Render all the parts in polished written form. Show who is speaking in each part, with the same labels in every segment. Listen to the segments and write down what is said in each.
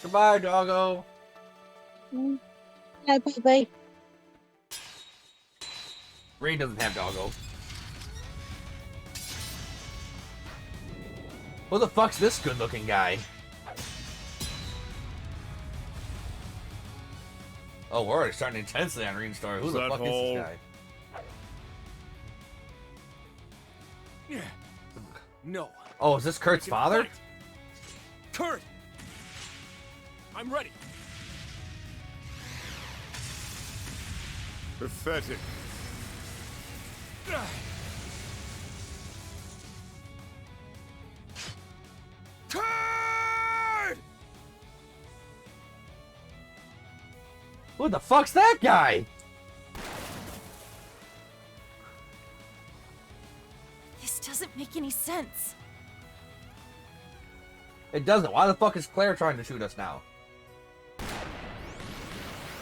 Speaker 1: Goodbye, doggo.
Speaker 2: Bye, bye.
Speaker 1: Rain doesn't have doggo. Who the fuck's this good-looking guy? Oh, we're already starting intensely on Reen's story. Who the fuck is this guy?
Speaker 3: No.
Speaker 1: Oh, is this Kurt's father?
Speaker 3: Fight. Kurt! I'm ready.
Speaker 4: Pathetic.
Speaker 3: Kurt!
Speaker 1: Who the fuck's that guy?
Speaker 5: This doesn't make any sense.
Speaker 1: It doesn't. Why the fuck is Claire trying to shoot us now?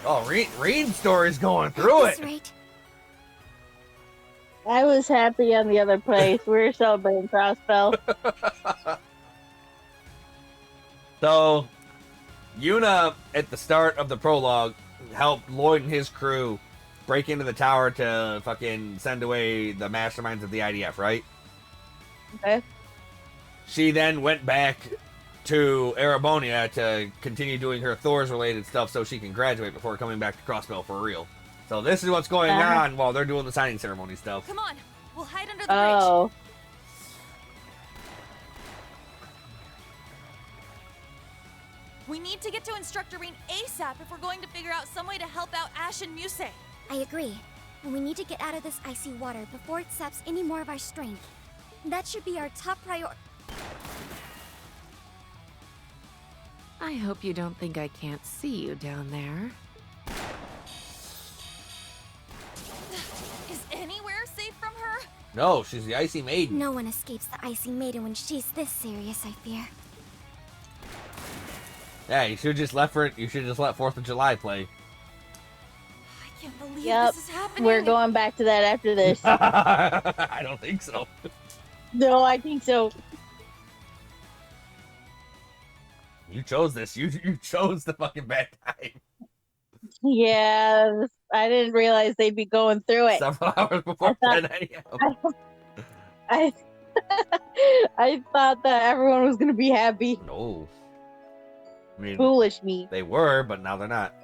Speaker 1: Oh, Reen's story's going through it.
Speaker 6: Right.
Speaker 2: I was happy on the other place. We were celebrating Crossbell.
Speaker 1: So, Yuna, at the start of the prologue, helped Lloyd and his crew break into the tower to fucking send away the masterminds of the IDF, right?
Speaker 2: Okay.
Speaker 1: She then went back to Erebonia to continue doing her Thor's-related stuff so she can graduate before coming back to Crossbell for real. So this is what's going on while they're doing the signing ceremony stuff.
Speaker 5: Come on, we'll hide under the bridge.
Speaker 2: Oh.
Speaker 5: We need to get to Instructor Reen ASAP if we're going to figure out some way to help out Ash and Muse.
Speaker 6: I agree. And we need to get out of this icy water before it saps any more of our strength. That should be our top priority.
Speaker 7: I hope you don't think I can't see you down there.
Speaker 5: Is anywhere safe from her?
Speaker 1: No, she's the Icy Maiden.
Speaker 6: No one escapes the icy maiden when she's this serious, I fear.
Speaker 1: Yeah, you should just let 4th of July play.
Speaker 5: I can't believe
Speaker 2: Yep.
Speaker 5: this is happening.
Speaker 2: We're going back to that after this.
Speaker 1: I don't think so.
Speaker 2: No, I think so.
Speaker 1: You chose this. You chose the fucking bad time.
Speaker 2: Yeah, I didn't realize they'd be going through it.
Speaker 1: Several hours before 10 a.m.
Speaker 2: I I thought that everyone was gonna be happy.
Speaker 1: No. I mean,
Speaker 2: Foolish me.
Speaker 1: they were, but now they're not.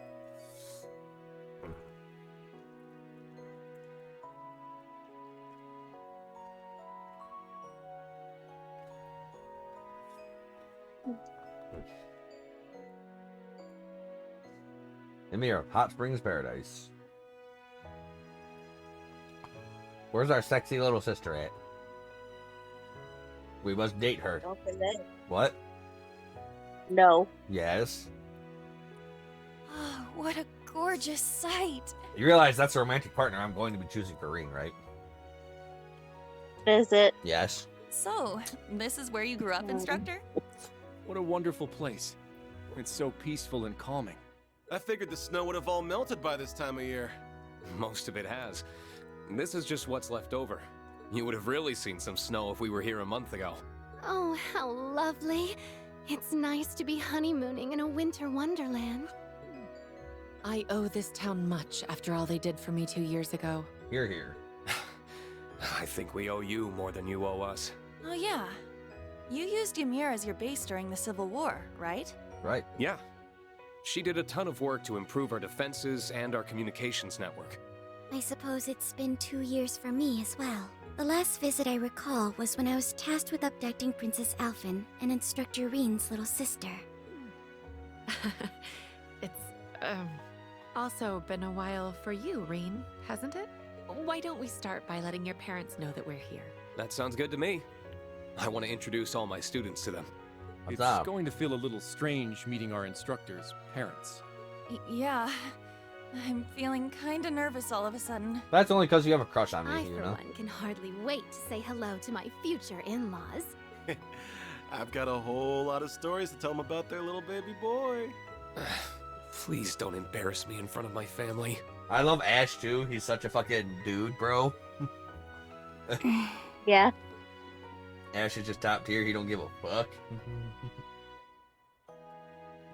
Speaker 1: Emir, Hot Springs Paradise. Where's our sexy little sister at? We must date her.
Speaker 2: Don't say that.
Speaker 1: What?
Speaker 2: No.
Speaker 1: Yes.
Speaker 5: Oh, what a gorgeous sight.
Speaker 1: You realize that's a romantic partner I'm going to be choosing for Reen, right?
Speaker 2: Is it?
Speaker 1: Yes.
Speaker 5: So, this is where you grew up, Instructor?
Speaker 3: What a wonderful place. It's so peaceful and calming.
Speaker 4: I figured the snow would have all melted by this time of year.
Speaker 8: Most of it has. This is just what's left over. You would have really seen some snow if we were here a month ago.
Speaker 6: Oh, how lovely. It's nice to be honeymooning in a winter wonderland.
Speaker 7: I owe this town much after all they did for me 2 years ago.
Speaker 1: Here, here.
Speaker 8: I think we owe you more than you owe us.
Speaker 5: Oh yeah. You used Ymir as your base during the Civil War, right?
Speaker 1: Right.
Speaker 8: Yeah. She did a ton of work to improve our defenses and our communications network.
Speaker 6: I suppose it's been 2 years for me as well. The last visit I recall was when I was tasked with abducting Princess Alphen and Instructor Reen's little sister.
Speaker 7: It's, also been a while for you, Reen, hasn't it? Why don't we start by letting your parents know that we're here?
Speaker 8: That sounds good to me. I want to introduce all my students to them.
Speaker 1: What's
Speaker 3: It's
Speaker 1: up?
Speaker 3: going to feel a little strange meeting our instructors' parents.
Speaker 5: Yeah. I'm feeling kinda nervous all of a sudden.
Speaker 1: That's only because you have a crush on me,
Speaker 6: I,
Speaker 1: you
Speaker 6: for
Speaker 1: know?
Speaker 6: one, can hardly wait to say hello to my future in-laws.
Speaker 4: I've got a whole lot of stories to tell them about their little baby boy.
Speaker 8: Please don't embarrass me in front of my family.
Speaker 1: I love Ash, too. He's such a fucking dude, bro.
Speaker 2: Yeah.
Speaker 1: Ash is just top tier. He don't give a fuck.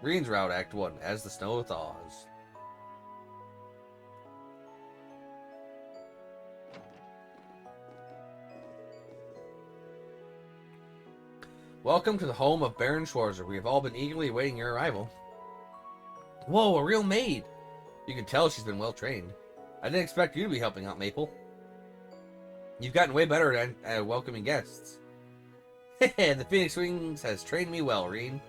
Speaker 1: Reen's Route, Act 1, As the Snow Thaws. Welcome to the home of Baron Schwarzer. We have all been eagerly awaiting your arrival. Whoa, a real maid! You can tell she's been well trained. I didn't expect you to be helping out, Maple. You've gotten way better at welcoming guests. The Phoenix Wings has trained me well, Reen.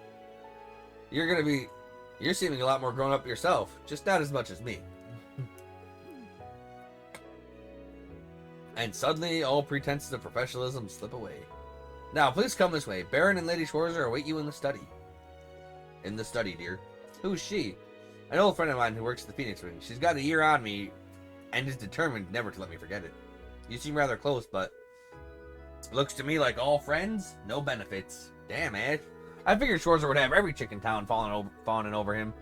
Speaker 1: You're seeming a lot more grown up yourself, just not as much as me. And suddenly, all pretenses of professionalism slip away. Now, please come this way. Baron and Lady Schwarzer await you in the study. In the study, dear. Who's she? An old friend of mine who works at the Phoenix Wing. She's got a year on me and is determined never to let me forget it. You seem rather close, but looks to me like all friends, no benefits. Damn, Ash. I figured Schwarzer would have every chick in town fawning over him.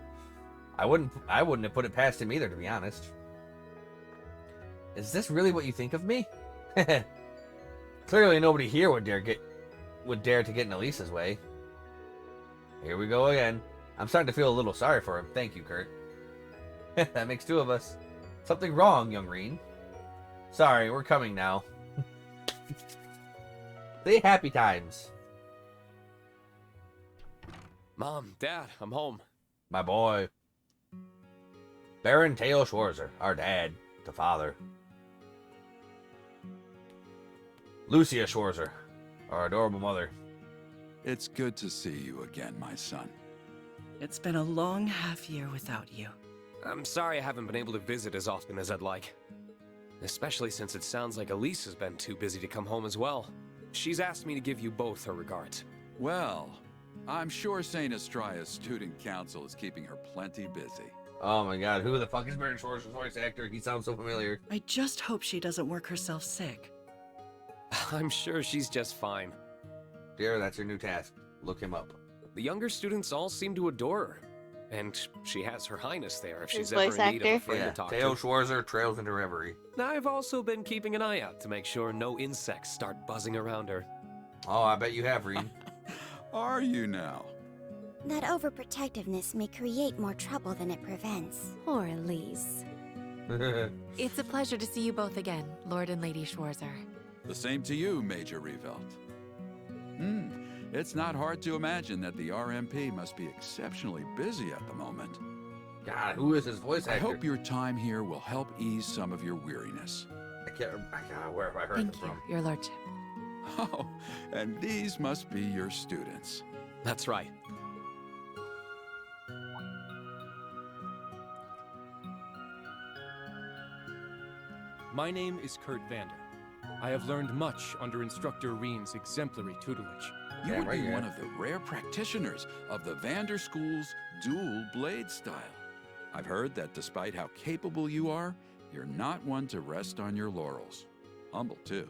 Speaker 1: I wouldn't have put it past him either, to be honest. Is this really what you think of me? Clearly nobody here would dare to get in Elisa's way. Here we go again. I'm starting to feel a little sorry for him. Thank you, Kurt. That makes two of us. Something wrong, young Reen. Sorry, we're coming now. Say happy times.
Speaker 8: Mom, Dad, I'm home.
Speaker 1: My boy. Baron Teo Schwarzer, our dad, the father. Lucia Schwarzer, our adorable mother.
Speaker 9: It's good to see you again, my son.
Speaker 10: It's been a long half year without you.
Speaker 8: I'm sorry I haven't been able to visit as often as I'd like. Especially since it sounds like Elise has been too busy to come home as well. She's asked me to give you both her regards.
Speaker 9: Well, I'm sure St. Estria's student council is keeping her plenty busy.
Speaker 1: Oh my god, who the fuck is Baron Schwarzer's voice actor? He sounds so familiar.
Speaker 10: I just hope she doesn't work herself sick.
Speaker 8: I'm sure she's just fine.
Speaker 1: Dear, that's your new task. Look him up.
Speaker 8: The younger students all seem to adore her. And she has Her Highness there if she's
Speaker 2: His
Speaker 8: ever
Speaker 2: voice
Speaker 8: in need of a
Speaker 2: actor?
Speaker 8: friend
Speaker 1: Yeah,
Speaker 8: to talk
Speaker 1: Teo
Speaker 8: to.
Speaker 1: Schwarzer trails into Reverie.
Speaker 8: I've also been keeping an eye out to make sure no insects start buzzing around her.
Speaker 1: Oh, I bet you have, Reen.
Speaker 9: Are you now?
Speaker 6: That overprotectiveness may create more trouble than it prevents.
Speaker 7: Poor Elise. It's a pleasure to see you both again, Lord and Lady Schwarzer.
Speaker 9: The same to you, Major Revelt. It's not hard to imagine that the RMP must be exceptionally busy at the moment.
Speaker 1: God, who is his voice
Speaker 9: I
Speaker 1: actor?
Speaker 9: hope your time here will help ease some of your weariness.
Speaker 1: Where have I heard
Speaker 7: Thank
Speaker 1: it
Speaker 7: you,
Speaker 1: from?
Speaker 7: Your Lordship.
Speaker 9: Oh, and these must be your students.
Speaker 8: That's right.
Speaker 3: My name is Kurt Vander. I have learned much under Instructor Reen's exemplary tutelage.
Speaker 9: You
Speaker 1: Damn
Speaker 9: would
Speaker 1: right
Speaker 9: be
Speaker 1: you
Speaker 9: one
Speaker 1: have.
Speaker 9: of the rare practitioners of the Vander School's dual blade style. I've heard that despite how capable you are, you're not one to rest on your laurels. Humble, too.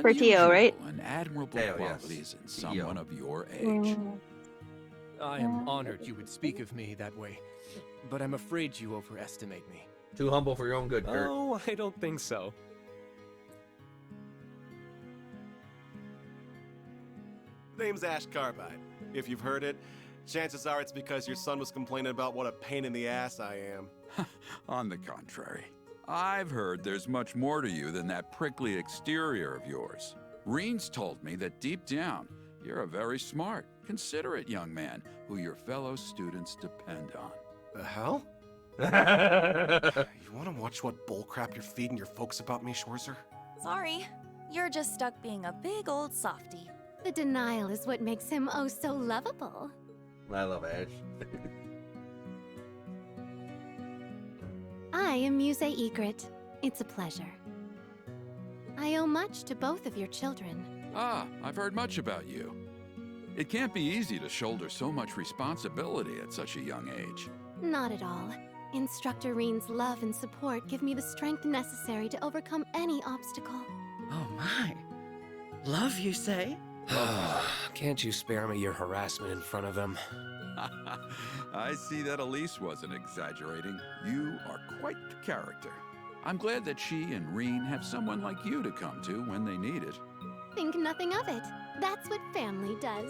Speaker 2: For Teo, right?
Speaker 9: Unusual and admirable
Speaker 1: Teo, yes.
Speaker 9: qualities in
Speaker 1: Teo.
Speaker 9: someone of your age.
Speaker 2: Mm.
Speaker 3: I am honored you would speak of me that way, but I'm afraid you overestimate me.
Speaker 1: Too humble for your own good, Kurt.
Speaker 8: Oh, I don't think so.
Speaker 4: Name's Ash Carbide. If you've heard it, chances are it's because your son was complaining about what a pain in the ass I am.
Speaker 9: On the contrary, I've heard there's much more to you than that prickly exterior of yours. Reen's told me that deep down, you're a very smart, considerate young man who your fellow students depend on.
Speaker 4: The hell? You want to watch what bullcrap you're feeding your folks about me, Schwarzer?
Speaker 5: Sorry, you're just stuck being a big old softy.
Speaker 6: The denial is what makes him oh so lovable.
Speaker 1: I love Ash.
Speaker 6: I am Muse Egret. It's a pleasure. I owe much to both of your children.
Speaker 9: Ah, I've heard much about you. It can't be easy to shoulder so much responsibility at such a young age.
Speaker 6: Not at all. Instructor Reen's love and support give me the strength necessary to overcome any obstacle.
Speaker 10: Oh my. Love, you say?
Speaker 8: Can't you spare me your harassment in front of him?
Speaker 9: I see that Elise wasn't exaggerating. You are quite the character. I'm glad that she and Reen have someone like you to come to when they need it.
Speaker 6: Think nothing of it. That's what family does.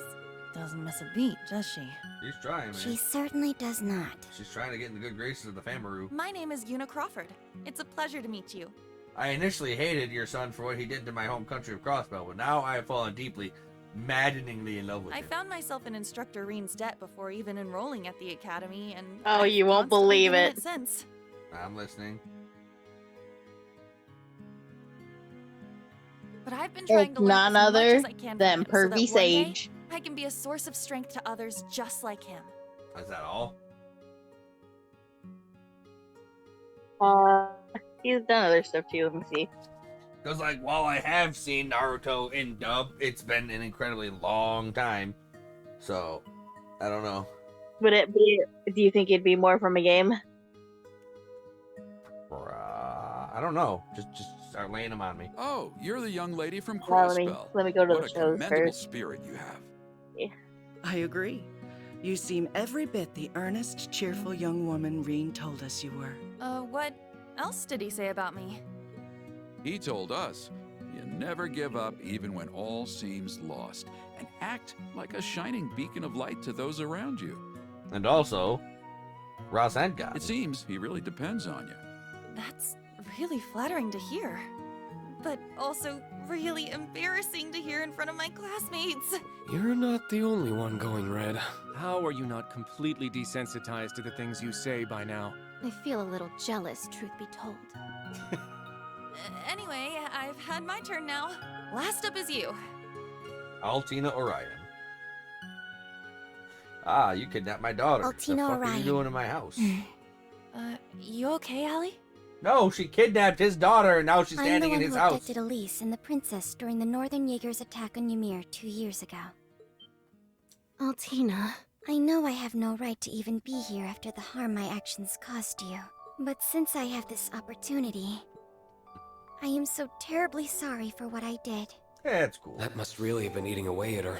Speaker 5: doesn't miss a beat, does she?
Speaker 1: She's trying, man.
Speaker 6: She certainly does not.
Speaker 1: She's trying to get in the good graces of the Famaru.
Speaker 5: My name is Una Crawford. It's a pleasure to meet you.
Speaker 1: I initially hated your son for what he did to my home country of Crossbell, but now I have fallen deeply, maddeningly in love with
Speaker 5: I
Speaker 1: him.
Speaker 5: found myself in Instructor Reen's debt before even enrolling at the academy, and
Speaker 2: Oh,
Speaker 5: I've
Speaker 2: you won't
Speaker 5: constantly
Speaker 2: believe
Speaker 5: been
Speaker 2: it.
Speaker 5: Since.
Speaker 1: I'm listening.
Speaker 5: But I've been trying
Speaker 2: It's
Speaker 5: to learn as
Speaker 2: none
Speaker 5: much
Speaker 2: other
Speaker 5: as I can
Speaker 2: than
Speaker 5: from him, so that
Speaker 2: Pervy
Speaker 5: one day
Speaker 2: Sage.
Speaker 5: I can be a source of strength to others just like him.
Speaker 1: Is that all?
Speaker 2: He's done other stuff too. Let me see.
Speaker 1: Because, like, while I have seen Naruto in dub, it's been an incredibly long time. So, I don't know.
Speaker 2: Would it be? Do you think it'd be more from a game?
Speaker 1: I don't know. Just start laying them on me.
Speaker 9: Oh, you're the young lady from
Speaker 2: Well,
Speaker 9: Crossbell.
Speaker 2: let me go to
Speaker 9: What
Speaker 2: the
Speaker 9: a
Speaker 2: shows
Speaker 9: commendable
Speaker 2: first.
Speaker 9: spirit you have.
Speaker 10: I agree. You seem every bit the earnest, cheerful young woman Reen told us you were.
Speaker 5: What else did he say about me?
Speaker 9: He told us, you never give up even when all seems lost, and act like a shining beacon of light to those around you.
Speaker 1: And also, Ross and God.
Speaker 9: It seems he really depends on you.
Speaker 5: That's really flattering to hear. But also really embarrassing to hear in front of my classmates.
Speaker 8: You're not the only one going red.
Speaker 3: How are you not completely desensitized to the things you say by now?
Speaker 6: I feel a little jealous, truth be told.
Speaker 5: Anyway, I've had my turn now. Last up is you.
Speaker 1: Altina Orion. Ah, you kidnapped my daughter.
Speaker 6: Altina
Speaker 1: the fuck are
Speaker 6: Orion.
Speaker 1: you doing in my house?
Speaker 5: You okay, Allie?
Speaker 1: No, she kidnapped his daughter, and now she's
Speaker 6: I'm the
Speaker 1: standing
Speaker 6: one
Speaker 1: in his
Speaker 6: who
Speaker 1: house.
Speaker 6: abducted Elise and the princess during the Northern Jaeger's attack on Ymir 2 years ago. Altina, I know I have no right to even be here after the harm my actions caused you. But since I have this opportunity, I am so terribly sorry for what I did.
Speaker 1: Yeah, it's cool.
Speaker 8: That must really have been eating away at her.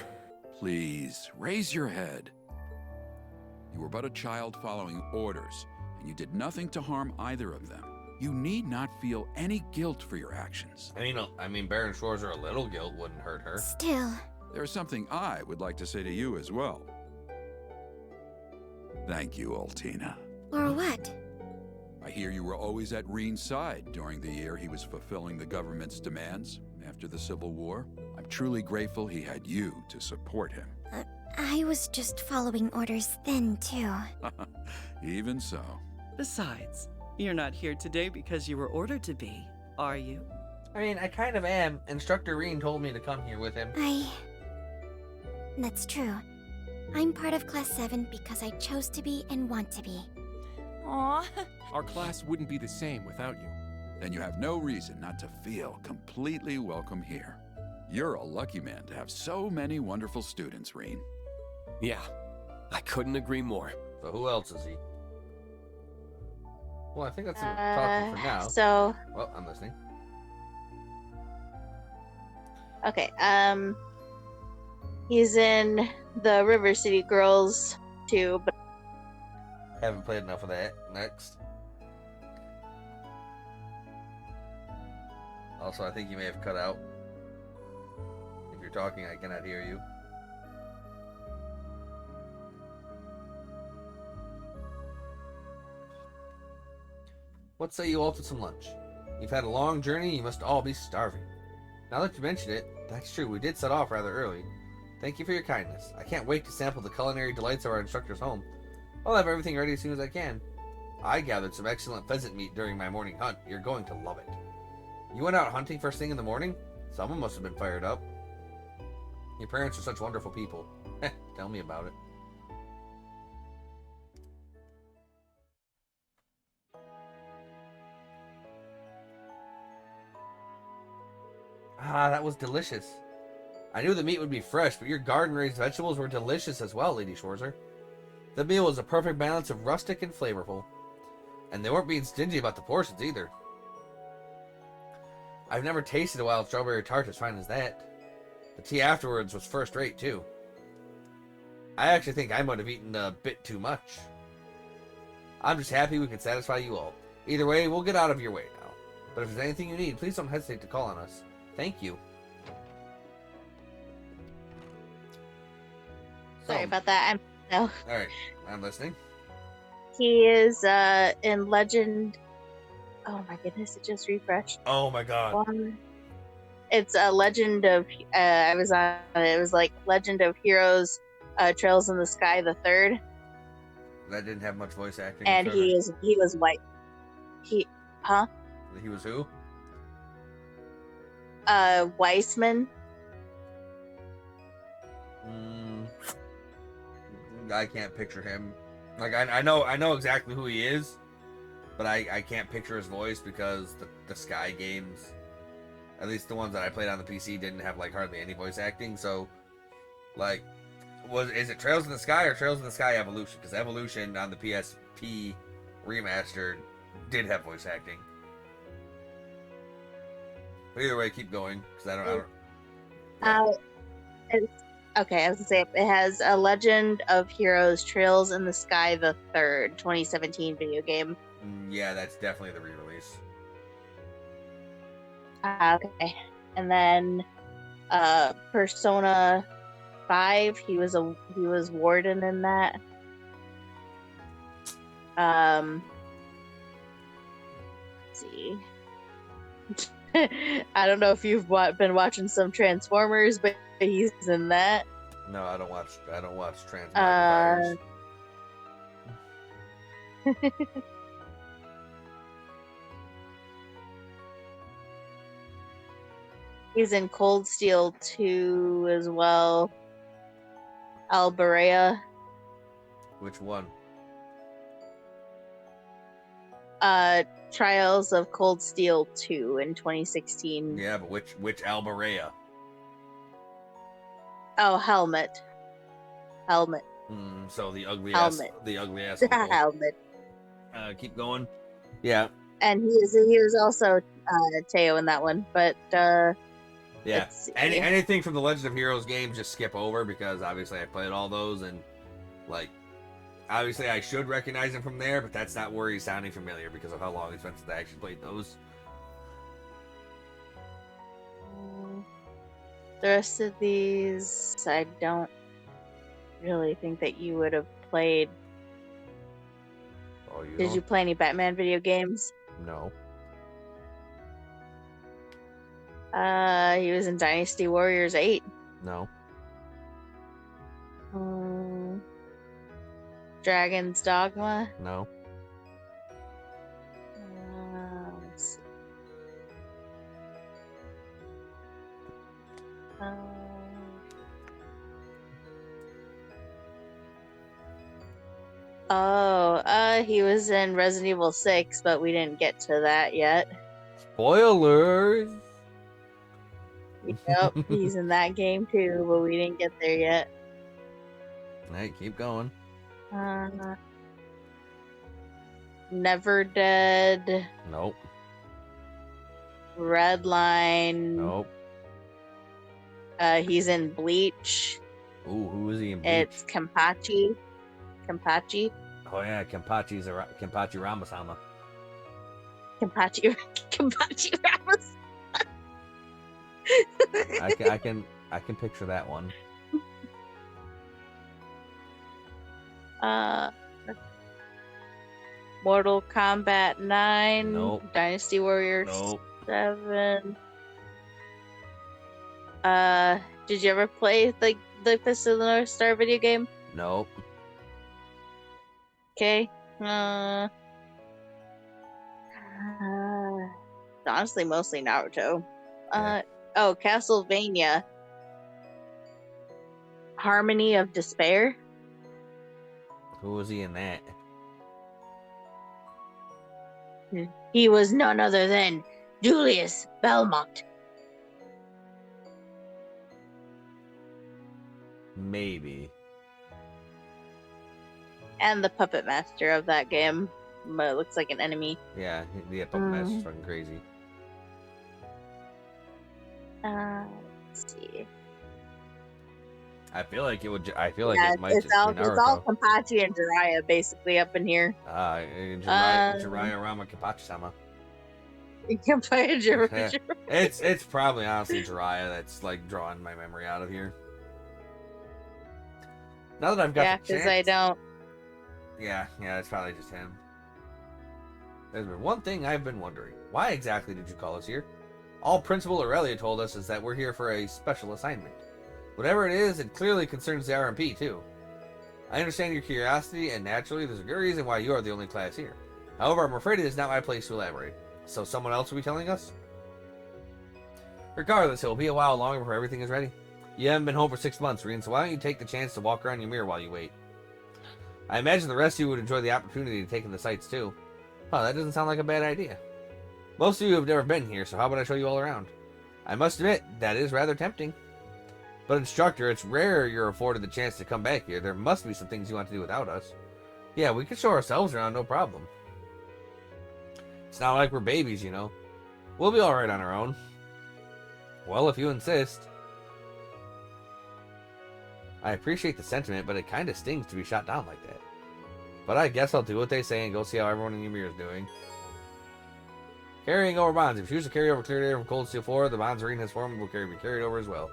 Speaker 9: Please, raise your head. You were but a child following orders, and you did nothing to harm either of them. You need not feel any guilt for your actions.
Speaker 1: I mean, Baron Schwarzer, a little guilt wouldn't hurt her.
Speaker 6: Still,
Speaker 9: There's something I would like to say to you as well. Thank you, Altina.
Speaker 6: or what?
Speaker 9: I hear you were always at Reen's side during the year he was fulfilling the government's demands after the Civil War. I'm truly grateful he had you to support him.
Speaker 6: I was just following orders then, too.
Speaker 9: Even so.
Speaker 10: Besides, you're not here today because you were ordered to be, are you?
Speaker 1: I mean, I kind of am. Instructor Reen told me to come here with him.
Speaker 6: That's true. I'm part of Class 7 because I chose to be and want to be.
Speaker 5: Aw.
Speaker 3: Our class wouldn't be the same without you.
Speaker 9: Then you have no reason not to feel completely welcome here. You're a lucky man to have so many wonderful students, Reen.
Speaker 8: Yeah, I couldn't agree more.
Speaker 1: So who else is he? Well, I think that's enough talking for now.
Speaker 2: So,
Speaker 1: Well, I'm listening.
Speaker 2: okay, he's in the River City Girls too, but
Speaker 1: Haven't played enough of that. Next. Also, I think you may have cut out. If you're talking, I cannot hear you. What say you all to some lunch? You've had a long journey, you must all be starving. Now that you mention it, that's true, we did set off rather early. Thank you for your kindness. I can't wait to sample the culinary delights of our instructor's home. I'll have everything ready as soon as I can. I gathered some excellent pheasant meat during my morning hunt. You're going to love it. You went out hunting first thing in the morning? Someone must have been fired up. Your parents are such wonderful people. Tell me about it. Ah, that was delicious. I knew the meat would be fresh, but your garden-raised vegetables were delicious as well, Lady Schwarzer. The meal was a perfect balance of rustic and flavorful. And they weren't being stingy about the portions either. I've never tasted a wild strawberry tart as fine as that. The tea afterwards was first rate too. I actually think I might have eaten a bit too much. I'm just happy we could satisfy you all. Either way, we'll get out of your way now. But if there's anything you need, please don't hesitate to call on us. Thank you.
Speaker 2: Sorry about that. No.
Speaker 1: All right, I'm listening.
Speaker 2: He is in Legend. Oh my goodness! It just refreshed.
Speaker 1: Oh my god.
Speaker 2: It's a Legend of. I was on. It was like Legend of Heroes, Trails in the Sky, the third.
Speaker 1: That didn't have much voice acting.
Speaker 2: And he was white. Huh?
Speaker 1: He was who?
Speaker 2: Weissman.
Speaker 1: I can't picture him. Like I know exactly who he is, but I can't picture his voice because the Sky games, at least the ones that I played on the PC, didn't have like hardly any voice acting. So, like, is it Trails in the Sky or Trails in the Sky Evolution? Because Evolution on the PSP remastered did have voice acting. But either way, keep going because I don't.
Speaker 2: Okay, I was gonna say it has a Legend of Heroes Trails in the Sky the third 2017 video game.
Speaker 1: Yeah, that's definitely the re-release.
Speaker 2: Okay, and then Persona 5. He was Warden in that. Let's see. I don't know if you've been watching some Transformers, but he's in that.
Speaker 1: No, I don't watch Transmogrifiers.
Speaker 2: He's in Cold Steel 2 as well. Alberea.
Speaker 1: Which one?
Speaker 2: Trials of Cold Steel 2 in 2016.
Speaker 1: Yeah, but which Alberea?
Speaker 2: Oh, Helmet.
Speaker 1: So the ugly
Speaker 2: Helmet.
Speaker 1: ass.
Speaker 2: Helmet.
Speaker 1: Keep going. Yeah.
Speaker 2: And he was also Teo in that one, but
Speaker 1: yeah. Anything from the Legend of Heroes games, just skip over because obviously I played all those and like. Obviously, I should recognize him from there, but that's not where he's sounding familiar because of how long it's been since I actually played those.
Speaker 2: The rest of these, I don't really think that you would have played.
Speaker 1: Oh, you
Speaker 2: Did you play any Batman video games?
Speaker 1: No.
Speaker 2: He was in Dynasty Warriors 8.
Speaker 1: No.
Speaker 2: Dragon's Dogma?
Speaker 1: No.
Speaker 2: Let's see. He was in Resident Evil 6, but we didn't get to that yet.
Speaker 1: Spoilers!
Speaker 2: Yep, he's in that game too, but we didn't get there yet.
Speaker 1: Hey, keep going.
Speaker 2: Never Dead.
Speaker 1: Nope.
Speaker 2: Redline.
Speaker 1: Nope.
Speaker 2: He's in Bleach.
Speaker 1: Ooh, who is he in Bleach?
Speaker 2: It's Kenpachi.
Speaker 1: Oh yeah, Kenpachi Ramasama.
Speaker 2: Kenpachi Ramasama.
Speaker 1: I can picture that one.
Speaker 2: Mortal Kombat 9.
Speaker 1: Nope.
Speaker 2: Dynasty Warriors
Speaker 1: Nope.
Speaker 2: 7. Did you ever play the Fist of the North Star video game?
Speaker 1: Nope.
Speaker 2: Okay. Honestly, mostly Naruto. Castlevania. Harmony of Despair.
Speaker 1: Who was he in that?
Speaker 2: He was none other than Julius Belmont.
Speaker 1: Maybe.
Speaker 2: And the puppet master of that game. But it looks like an enemy.
Speaker 1: Yeah, the puppet master's fucking crazy.
Speaker 2: Let's see.
Speaker 1: I feel like it would. It might
Speaker 2: it's
Speaker 1: just
Speaker 2: all,
Speaker 1: be Naruto.
Speaker 2: It's all Kenpachi and Jiraiya basically up in here.
Speaker 1: Jiraiya Rama Kenpachi-sama.
Speaker 2: You can play a Jiraiya.
Speaker 1: It's probably honestly Jiraiya that's like drawing my memory out of here. Now that I've got
Speaker 2: Yeah,
Speaker 1: the
Speaker 2: because
Speaker 1: chance.
Speaker 2: I don't.
Speaker 1: Yeah, it's probably just him. There's been one thing I've been wondering. Why exactly did you call us here? All Principal Aurelia told us is that we're here for a special assignment. Whatever it is, it clearly concerns the RMP too. I understand your curiosity, and naturally, there's a good reason why you are the only class here. However, I'm afraid it is not my place to elaborate. So someone else will be telling us? Regardless, it will be a while longer before everything is ready. You haven't been home for 6 months, Reen, so why don't you take the chance to walk around your mirror while you wait? I imagine the rest of you would enjoy the opportunity to take in the sights too. Oh, that doesn't sound like a bad idea. Most of you have never been here, so how about I show you all around? I must admit, that is rather tempting. But instructor, it's rare you're afforded the chance to come back here. There must be some things you want to do without us. Yeah, we can show ourselves around, no problem. It's not like we're babies, you know. We'll be alright on our own. Well, if you insist. I appreciate the sentiment, but it kinda stings to be shot down like that. But I guess I'll do what they say and go see how everyone in your mirror is doing. Carrying over bonds. If you choose to carry over cleared air from Cold Steel 4, the bonds Reen has formed will be carried over as well.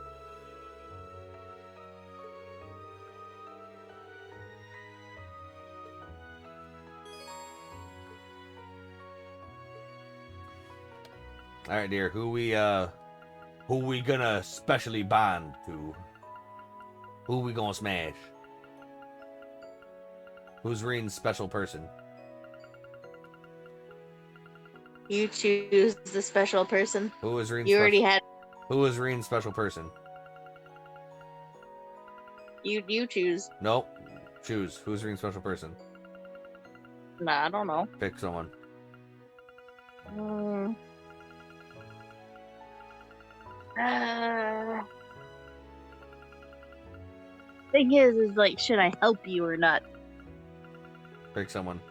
Speaker 1: Alright, dear, who we gonna specially bond to? Who we gonna smash? Who's Reen's special person?
Speaker 2: You choose the special person.
Speaker 1: Who is Reen's
Speaker 2: You already had.
Speaker 1: Who is Reen's special person?
Speaker 2: You choose.
Speaker 1: Nope. Choose. Who's Reen's special person?
Speaker 2: Nah, I don't know.
Speaker 1: Pick someone.
Speaker 2: Thing is like, should I help you or not?
Speaker 1: Pick someone.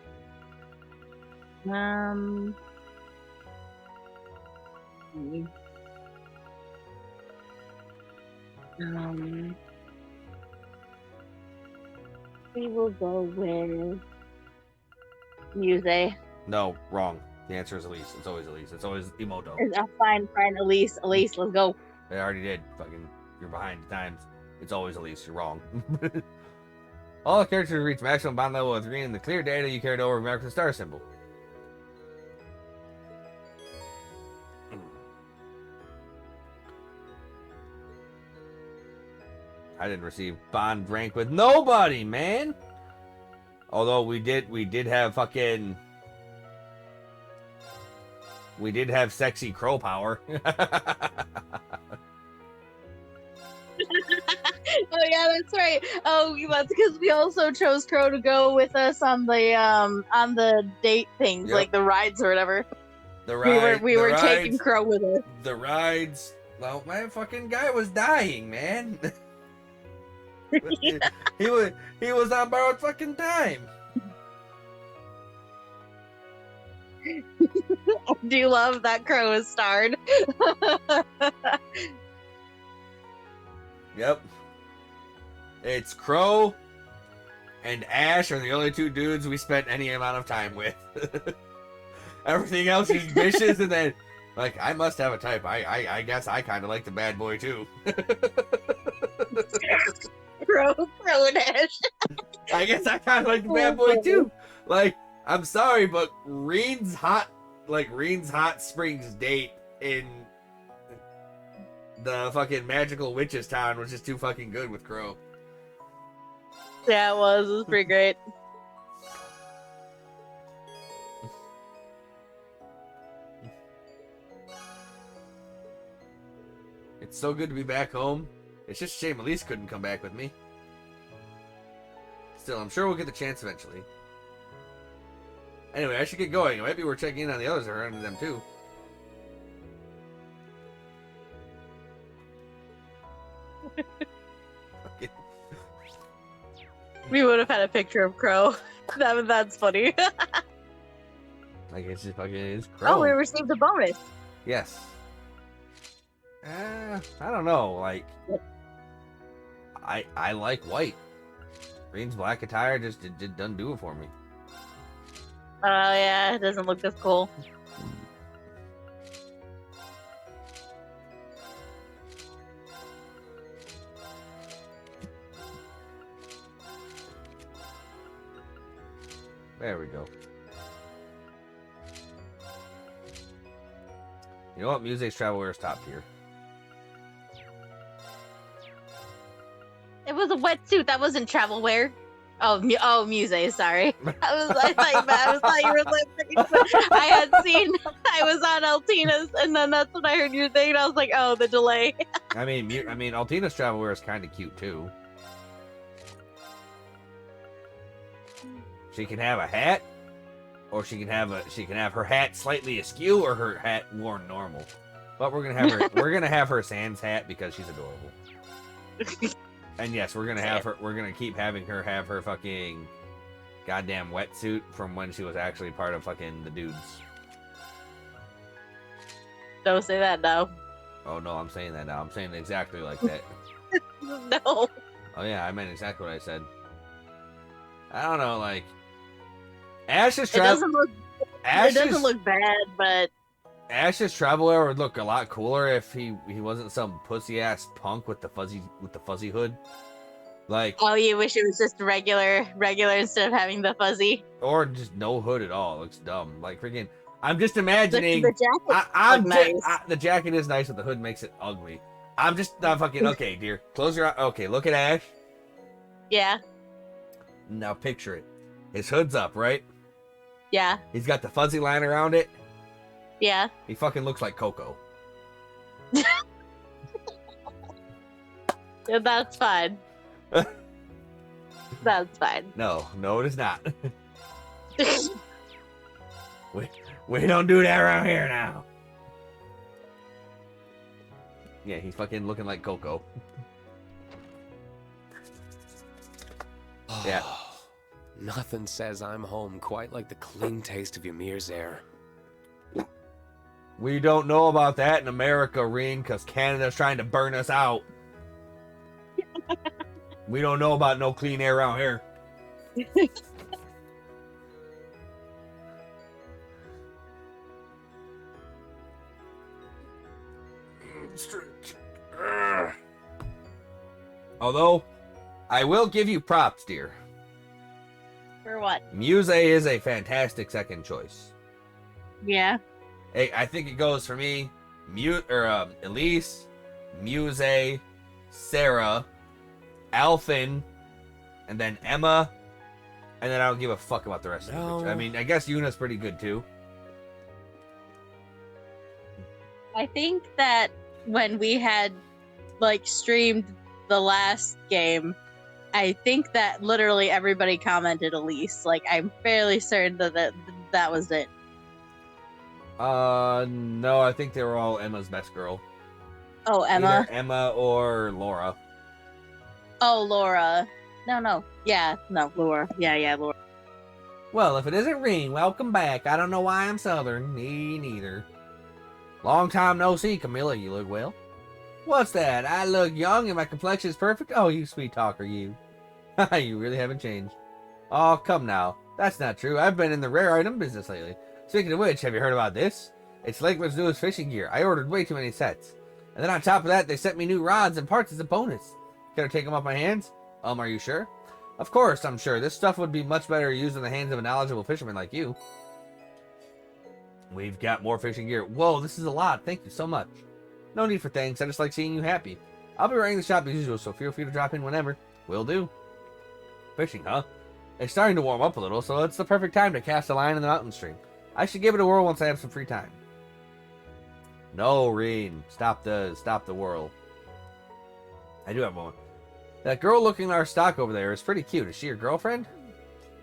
Speaker 2: We will go with Muse.
Speaker 1: No, wrong. The answer is Elise. It's always Elise. It's always Emoto.
Speaker 2: Fine, Elise. Elise, let's go.
Speaker 1: I already did. Fucking, you're behind the times. It's always Elise. You're wrong. All the characters reach maximum bond level with Reen, and the clear data you carried over marks the star symbol. I didn't receive bond rank with nobody, man. Although we did have fucking. We did have sexy crow power.
Speaker 2: Oh yeah, that's right. Oh, that's because we also chose Crow to go with us on the date things,
Speaker 1: Yep.
Speaker 2: like the rides or whatever. We were taking Crow with us.
Speaker 1: The rides. Well, my fucking guy was dying, man. he was on borrowed fucking time.
Speaker 2: I do love that Crow is starred.
Speaker 1: Yep. It's Crow and Ash are the only two dudes we spent any amount of time with. Everything else is vicious, and then, like, I must have a type. I guess I kind of like the bad boy, too.
Speaker 2: Crow and Ash.
Speaker 1: I guess I kind of like the bad boy, too. Like, I'm sorry, but Reen's hot springs date in the fucking magical witches town was just too fucking good with Crow.
Speaker 2: Yeah, it was pretty great.
Speaker 1: It's so good to be back home. It's just a shame Elise couldn't come back with me. Still, I'm sure we'll get the chance eventually. Anyway, I should get going. It might be worth checking in on the others that are under them too.
Speaker 2: We would have had a picture of Crow. That's funny.
Speaker 1: Like, it's just fucking is Crow.
Speaker 2: Oh, we received a bonus.
Speaker 1: Yes. I don't know. Like, I like white. Green's black attire just doesn't do it for me.
Speaker 2: Oh yeah, it doesn't look this cool.
Speaker 1: There we go. You know what? Muse's travel wear is top tier.
Speaker 2: It was a wetsuit. That wasn't travel wear. Oh, Muse. Sorry. I thought you were like. I had seen. I was on Altina's, and then that's when I heard you thing, and I was like, oh, the delay.
Speaker 1: I mean, Altina's travel wear is kind of cute too. She can have a hat, or she can have her hat slightly askew, or her hat worn normal. But we're gonna have her sans hat because she's adorable. And yes, we're gonna keep having her have her fucking goddamn wetsuit from when she was actually part of fucking the dudes.
Speaker 2: Don't say that now.
Speaker 1: Oh no, I'm saying that now. I'm saying it exactly like that.
Speaker 2: No.
Speaker 1: Oh yeah, I meant exactly what I said. I don't know, like Ash's travel.
Speaker 2: It doesn't look bad, but
Speaker 1: Ash's travel wear would look a lot cooler if he wasn't some pussy ass punk with the fuzzy hood. Like,
Speaker 2: oh, you wish it was just regular instead of having the fuzzy,
Speaker 1: or just no hood at all. It looks dumb. Like freaking. I'm just imagining.
Speaker 2: The jacket. Nice.
Speaker 1: The jacket is nice, but the hood makes it ugly. I'm just not fucking okay, dear. Close your eyes. Okay, look at Ash.
Speaker 2: Yeah.
Speaker 1: Now picture it. His hood's up, right?
Speaker 2: Yeah.
Speaker 1: He's got the fuzzy line around it.
Speaker 2: Yeah.
Speaker 1: He fucking looks like Coco.
Speaker 2: Yeah, that's fine. That's fine.
Speaker 1: No, it is not. we don't do that around here now. Yeah, he's fucking looking like Coco. Yeah.
Speaker 8: Nothing says I'm home quite like the clean taste of Ymir's air.
Speaker 1: We don't know about that in America, Reen, because Canada's trying to burn us out. We don't know about no clean air around here. Although, I will give you props, dear.
Speaker 2: For what?
Speaker 1: Muse is a fantastic second choice.
Speaker 2: Yeah.
Speaker 1: Hey, I think it goes for me, Elise, Muse, Sarah, Alphen, and then Emma, and then I don't give a fuck about the rest of the picture. I mean, I guess Yuna's pretty good too.
Speaker 2: I think that when we had streamed the last game, I think that literally everybody commented Elise. Like, I'm fairly certain that was it.
Speaker 1: No, I think they were all Emma's best girl.
Speaker 2: Oh, Emma?
Speaker 1: Either Emma or Laura.
Speaker 2: Oh, Laura. No. Yeah, no, Laura. Yeah, Laura.
Speaker 1: Well, if it isn't Reen, welcome back. I don't know why I'm Southern. Me neither. Long time no see, Camilla. You look well. What's that? I look young and my complexion is perfect? Oh, you sweet talker, you. You really haven't changed. Oh, come now. That's not true. I've been in the rare item business lately. Speaking of which, have you heard about this? It's Lakeland's newest fishing gear. I ordered way too many sets. And then on top of that, they sent me new rods and parts as a bonus. Can I take them off my hands? Are you sure? Of course, I'm sure. This stuff would be much better used in the hands of a knowledgeable fisherman like you. We've got more fishing gear. Whoa, this is a lot. Thank you so much. No need for thanks. I just like seeing you happy. I'll be running the shop as usual, so feel free to drop in whenever. Will do. Fishing, huh? It's starting to warm up a little, so it's the perfect time to cast a line in the mountain stream. I should give it a whirl once I have some free time. No, Reen. Stop the whirl. I do have one. That girl looking at our stock over there is pretty cute. Is she your girlfriend?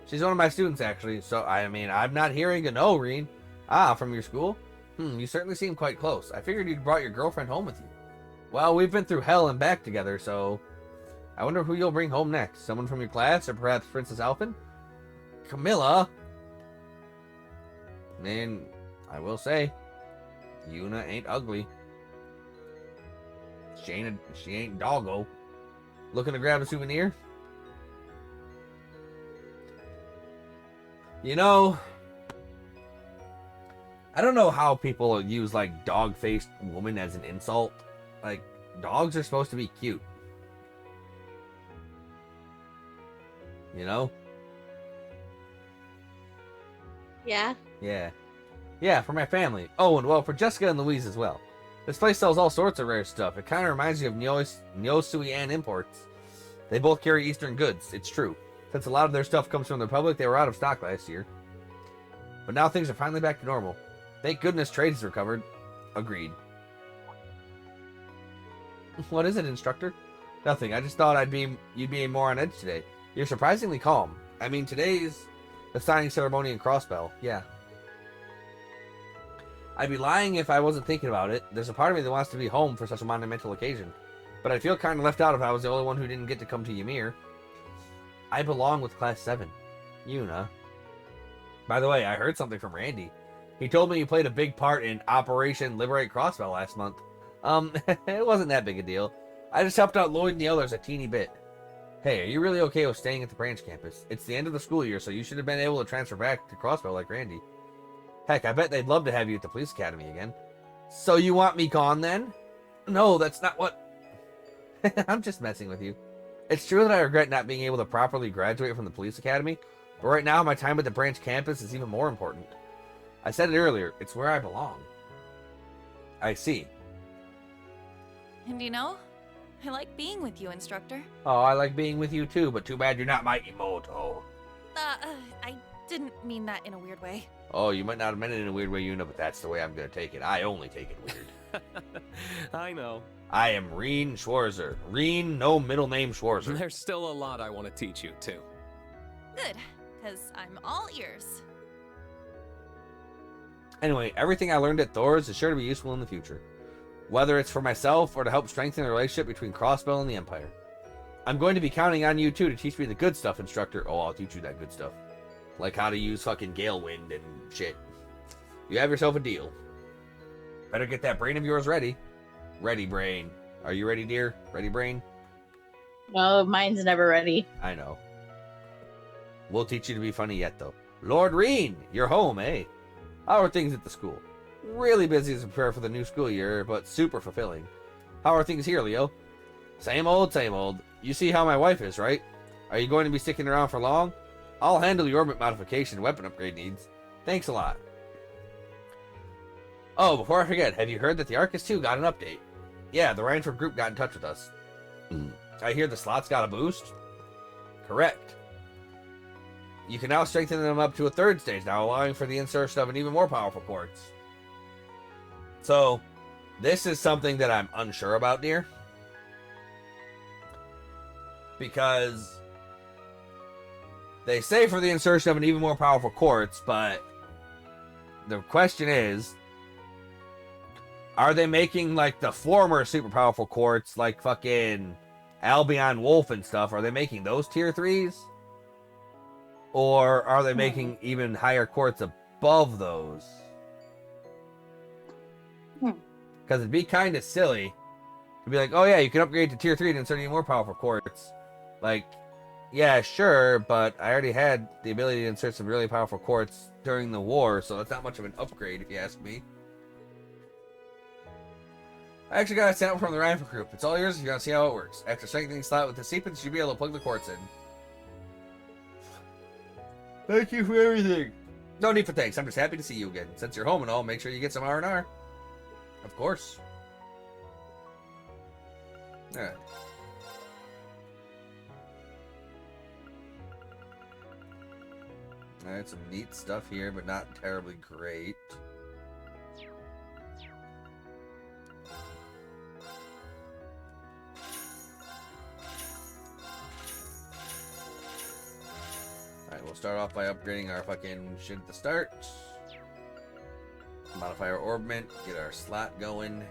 Speaker 1: She's one of my students, actually. So, I mean, I'm not hearing a no, Reen. Ah, from your school? You certainly seem quite close. I figured you'd brought your girlfriend home with you. Well, we've been through hell and back together, so... I wonder who you'll bring home next. Someone from your class, or perhaps Princess Alphen? Camilla? Man, I will say, Yuna ain't ugly. She ain't doggo. Looking to grab a souvenir? You know, I don't know how people use like dog-faced woman as an insult. Like, dogs are supposed to be cute. You know?
Speaker 2: Yeah.
Speaker 1: Yeah. Yeah, for my family. Oh, and well, for Jessica and Louise as well. This place sells all sorts of rare stuff. It kind of reminds you of Nyosui and Imports. They both carry Eastern goods. It's true. Since a lot of their stuff comes from the Republic, they were out of stock last year. But now things are finally back to normal. Thank goodness trade has recovered. Agreed. What is it, instructor? Nothing. I just thought you'd be more on edge today. You're surprisingly calm. I mean, today's the signing ceremony in Crossbell. Yeah. I'd be lying if I wasn't thinking about it. There's a part of me that wants to be home for such a monumental occasion. But I'd feel kind of left out if I was the only one who didn't get to come to Ymir. I belong with Class 7. Yuna. By the way, I heard something from Randy. He told me you played a big part in Operation Liberate Crossbell last month. It wasn't that big a deal. I just helped out Lloyd and the others a teeny bit. Hey, are you really okay with staying at the branch campus? It's the end of the school year, so you should have been able to transfer back to Crossbell like Randy. Heck, I bet they'd love to have you at the police academy again. So you want me gone then? No, that's not what... I'm just messing with you. It's true that I regret not being able to properly graduate from the police academy, but right now my time at the branch campus is even more important. I said it earlier, it's where I belong. I see.
Speaker 5: And you know, I like being with you, instructor.
Speaker 1: Oh, I like being with you too, but too bad you're not my Imoto.
Speaker 5: I didn't mean that in a weird way.
Speaker 1: Oh, you might not have meant it in a weird way, Yuna, but that's the way I'm gonna take it. I only take it weird.
Speaker 8: I know.
Speaker 1: I am Reen Schwarzer. Reen, no middle name Schwarzer.
Speaker 8: There's still a lot I want to teach you, too.
Speaker 5: Good, because I'm all ears.
Speaker 1: Anyway, everything I learned at Thor's is sure to be useful in the future. Whether it's for myself or to help strengthen the relationship between Crossbell and the Empire. I'm going to be counting on you too to teach me the good stuff, instructor. Oh, I'll teach you that good stuff. Like how to use fucking Gale Wind and shit. You have yourself a deal. Better get that brain of yours ready. Ready, brain. Are you ready, dear? Ready, brain?
Speaker 2: No, mine's never ready.
Speaker 1: I know. We'll teach you to be funny yet, though. Lord Reen, you're home, eh? How are things at the school? Really busy to prepare for the new school year, but super fulfilling. How are things here, Leo? Same old, same old. You see how my wife is, right? Are you going to be sticking around for long? I'll handle your orbit modification and weapon upgrade needs. Thanks a lot. Oh, before I forget, have you heard that the Arcus 2 got an update? Yeah, the Rhineford group got in touch with us. I hear the slots got a boost? Correct. You can now strengthen them up to a third stage now, allowing for the insertion of an even more powerful quartz. So, this is something that I'm unsure about, dear. Because they say for the insertion of an even more powerful quartz, but the question is, are they making like the former super powerful quartz, like fucking Albion Wolf and stuff, are they making those tier 3s? Or are they making even higher quartz above those? Because it'd be kind of silly to be like, oh yeah, you can upgrade to tier 3 to insert even more powerful quartz. Like, yeah, sure, but I already had the ability to insert some really powerful quartz during the war, so that's not much of an upgrade if you ask me. I actually got a sample from the Rifle group. It's all yours if you want to see how it works. After strengthening the slot with the sequence, you'll be able to plug the quartz in. Thank you for everything. No need for thanks. I'm just happy to see you again. Since you're home and all, make sure you get some R&R. Of course. Alright. Alright, some neat stuff here, but not terribly great. Alright, we'll start off by upgrading our fucking shit at the start. Modify our orbment, get our slot going.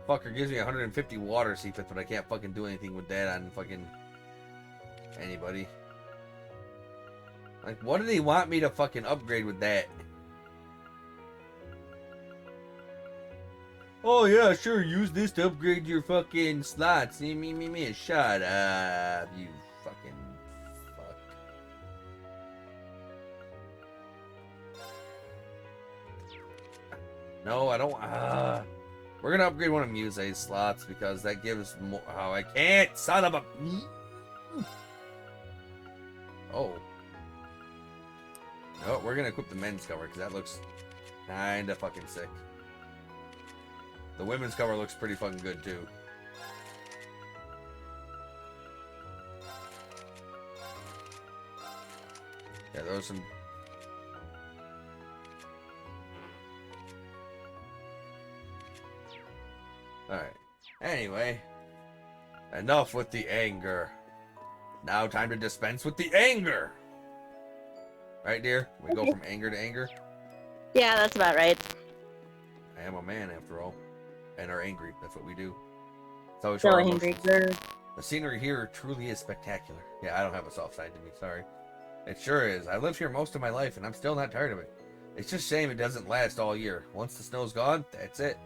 Speaker 1: Fucker gives me 150 water seepits, but I can't fucking do anything with that on fucking anybody. Like, what did he want me to fucking upgrade with that? Oh yeah, sure, use this to upgrade your fucking slots. Me. Shut up, you fucking fuck. No, I don't. We're gonna upgrade one of Muse's slots because that gives more. Oh, I can't, son of a. Oh. No, we're gonna equip the men's cover because that looks kinda fucking sick. The women's cover looks pretty fucking good too. Yeah, those are some. Alright. Anyway. Enough with the anger. Now time to dispense with the anger! Right, dear? We go from anger to anger?
Speaker 2: Yeah, that's about right.
Speaker 1: I am a man, after all. And are angry. That's what we do. That's how we show
Speaker 2: So
Speaker 1: our
Speaker 2: angry,
Speaker 1: emotions.
Speaker 2: girl.
Speaker 1: The scenery here truly is spectacular. Yeah, I don't have a soft side to me, sorry. It sure is. I lived here most of my life, and I'm still not tired of it. It's just a shame it doesn't last all year. Once the snow's gone, that's it.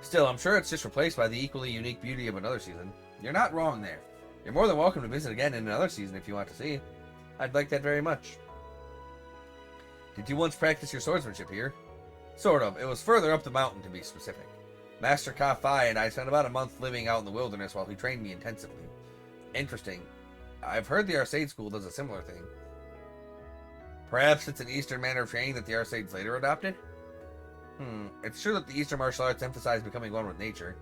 Speaker 1: Still, I'm sure it's just replaced by the equally unique beauty of another season. You're not wrong there. You're more than welcome to visit again in another season if you want to see. I'd like that very much. Did you once practice your swordsmanship here? Sort of. It was further up the mountain, to be specific. Master Ka-Fi and I spent about a month living out in the wilderness while he trained me intensively. Interesting. I've heard the Arcade School does a similar thing. Perhaps it's an Eastern manner of training that the Arcades later adopted? It's true that the Eastern martial arts emphasize becoming one with nature.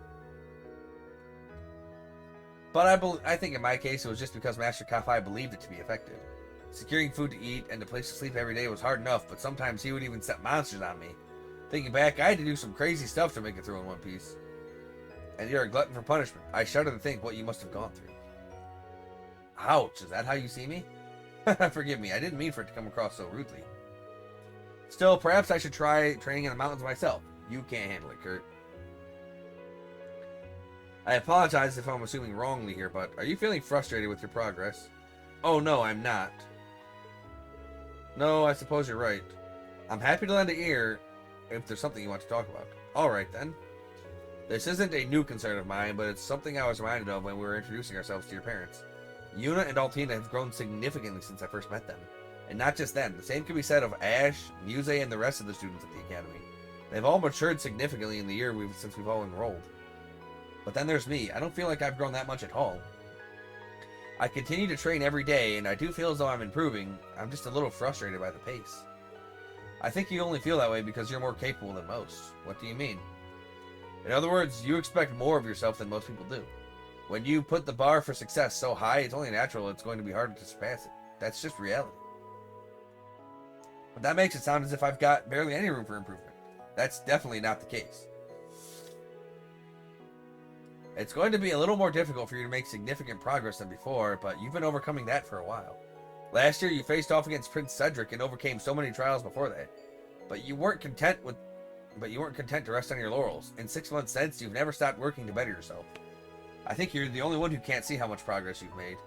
Speaker 1: But I think in my case it was just because Master Ka-Fi believed it to be effective. Securing food to eat and a place to sleep every day was hard enough, but sometimes he would even set monsters on me. Thinking back, I had to do some crazy stuff to make it through in One Piece. And you're a glutton for punishment. I shudder to think what you must have gone through. Ouch, is that how you see me? Forgive me, I didn't mean for it to come across so rudely. Still, perhaps I should try training in the mountains myself. You can't handle it, Kurt. I apologize if I'm assuming wrongly here, but are you feeling frustrated with your progress? Oh no, I'm not. No, I suppose you're right. I'm happy to lend an ear if there's something you want to talk about. Alright then. This isn't a new concern of mine, but it's something I was reminded of when we were introducing ourselves to your parents. Yuna and Altina have grown significantly since I first met them. And not just them, the same can be said of Ash, Muse, and the rest of the students at the Academy. They've all matured significantly in the year since we've all enrolled. But then there's me. I don't feel like I've grown that much at all. I continue to train every day, and I do feel as though I'm improving. I'm just a little frustrated by the pace. I think you only feel that way because you're more capable than most. What do you mean? In other words, you expect more of yourself than most people do. When you put the bar for success so high, it's only natural it's going to be harder to surpass it. That's just reality. But that makes it sound as if I've got barely any room for improvement. That's definitely not the case. It's going to be a little more difficult for you to make significant progress than before, but you've been overcoming that for a while. Last year you faced off against Prince Cedric and overcame so many trials before that. But you weren't content to rest on your laurels. In 6 months since, you've never stopped working to better yourself. I think you're the only one who can't see how much progress you've made.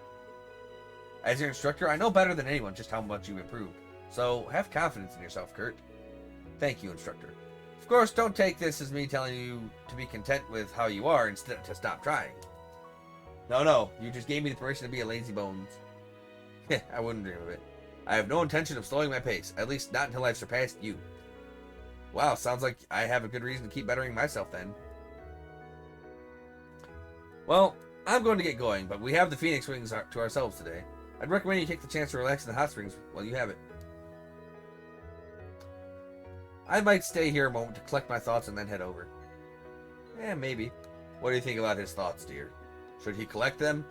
Speaker 1: As your instructor, I know better than anyone just how much you've improved. So, have confidence in yourself, Kurt. Thank you, instructor. Of course, don't take this as me telling you to be content with how you are instead to stop trying. No, you just gave me the permission to be a lazy bones. I wouldn't dream of it. I have no intention of slowing my pace, at least not until I've surpassed you. Wow, sounds like I have a good reason to keep bettering myself then. Well, I'm going to get going, but we have the Phoenix Wings to ourselves today. I'd recommend you take the chance to relax in the hot springs while you have it. I might stay here a moment to collect my thoughts and then head over. Maybe. What do you think about his thoughts, dear? Should he collect them?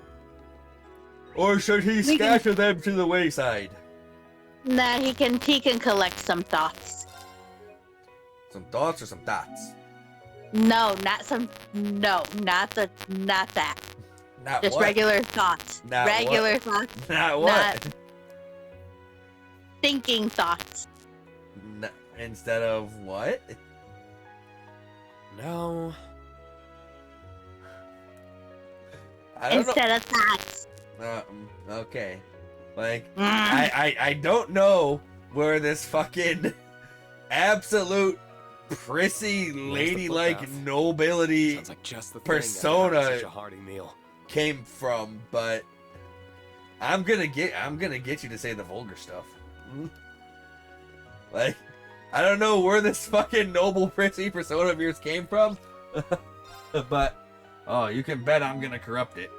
Speaker 1: Or should he scatter them to the wayside?
Speaker 2: Nah, he can collect some thoughts.
Speaker 1: Some thoughts or some dots?
Speaker 2: No, not that.
Speaker 1: Not
Speaker 2: Just
Speaker 1: what?
Speaker 2: regular thoughts.
Speaker 1: Not
Speaker 2: regular
Speaker 1: what?
Speaker 2: thoughts.
Speaker 1: Not what?
Speaker 2: Not thinking thoughts.
Speaker 1: Instead of what?
Speaker 8: No.
Speaker 1: I don't
Speaker 2: Instead of thoughts.
Speaker 1: Okay. Like, I don't know where this fucking absolute prissy, ladylike nobility
Speaker 8: Sounds like just the
Speaker 1: persona
Speaker 8: thing such a hearty meal.
Speaker 1: came from, but I'm gonna get you to say the vulgar stuff. Like, I don't know where this fucking noble prissy persona of yours came from, but oh, you can bet I'm gonna corrupt it.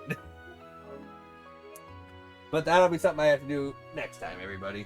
Speaker 1: But that'll be something I have to do next time, everybody.